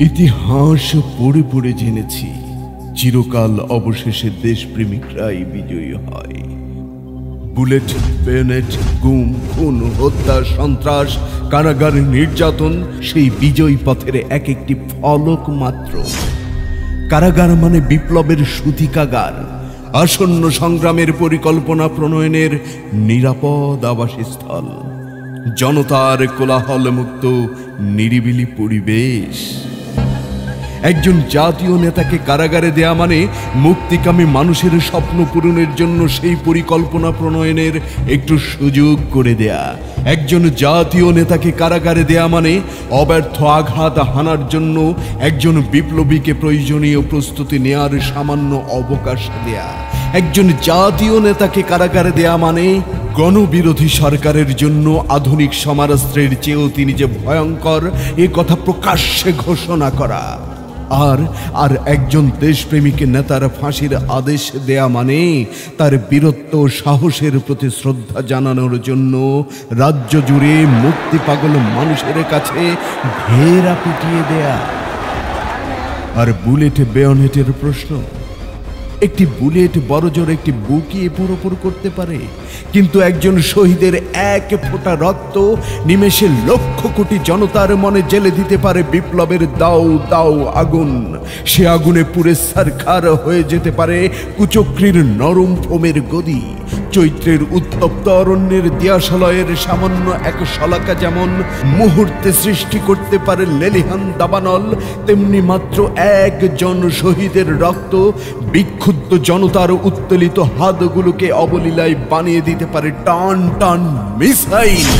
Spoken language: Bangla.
ইতিহাস পড়ে পড়ে জেনেছি চিরকাল অবশেষে দেশপ্রেমিকরাই বিজয়ী হয়। বুলেট, বেনেট, গুম, খুন, হত্যা, সন্ত্রাস, কারাগার, নির্যাতন সেই বিজয় পথের এক একটি ফলক মাত্র। কারাগার মানে বিপ্লবের সূতিকাগার, আসন্ন সংগ্রামের পরিকল্পনা প্রণয়নের নিরাপদ আবাসস্থল, জনতার কোলাহল মুক্ত নিরিবিলি পরিবেশ। একজন জাতীয় নেতাকে কারাগারে দেয়া মানে মুক্তিকামী মানুষের স্বপ্ন পূরণের জন্য সেই পরিকল্পনা প্রণয়নের একটু সুযোগ করে দেয়া। একজন জাতীয় নেতাকে কারাগারে দেয়া মানে অব্যর্থ আঘাত হানার জন্য একজন বিপ্লবীকে প্রয়োজনীয় প্রস্তুতি নেয়ার সামান্য অবকাশ দেয়া। একজন জাতীয় নেতাকে কারাগারে দেয়া মানে গণবিরোধী সরকারের জন্য আধুনিক সমরাস্ত্রের চেয়েও তিনি যে ভয়ঙ্কর এ কথা প্রকাশ্যে ঘোষণা করা। আর একজন দেশপ্রেমিক নেতার ফাঁসির আদেশ দেয়া মানে তার বীরত্ব সাহসের প্রতি শ্রদ্ধা জানানোর জন্য রাজ্য জুড়ে মুক্তি পাগল মানুষের কাছে ঘেরা পিটিয়ে দেয়া। আর বুলেট বেয়নেটের প্রশ্ন, একটি বুলেট বড়জোর একটি বুকে পুরোপুর করতে পারে, কিন্তু একজন শহীদের এক ফোঁটা রক্ত নিমেষে লক্ষ কোটি জনতার মনে জ্বেলে দিতে পারে বিপ্লবের দাও দাও আগুন। সে আগুনে পুড়ে ছারখার হয়ে যেতে পারে কুচক্রীর নরম ফোমের গদি। চৈত্রের উত্তপ্ত অরণ্যের দিয়াশালয়ের সামান্য এক শলাকা যেমন মুহূর্তে সৃষ্টি করতে পারে লেলিহান দাবানল, তেমনি মাত্র একজন শহীদের রক্ত বিক্ষুব্ধ জনতার উত্তোলিত হাতগুলোকে অবলীলায় বানিয়ে দিতে পারে টান টান মিসাইল।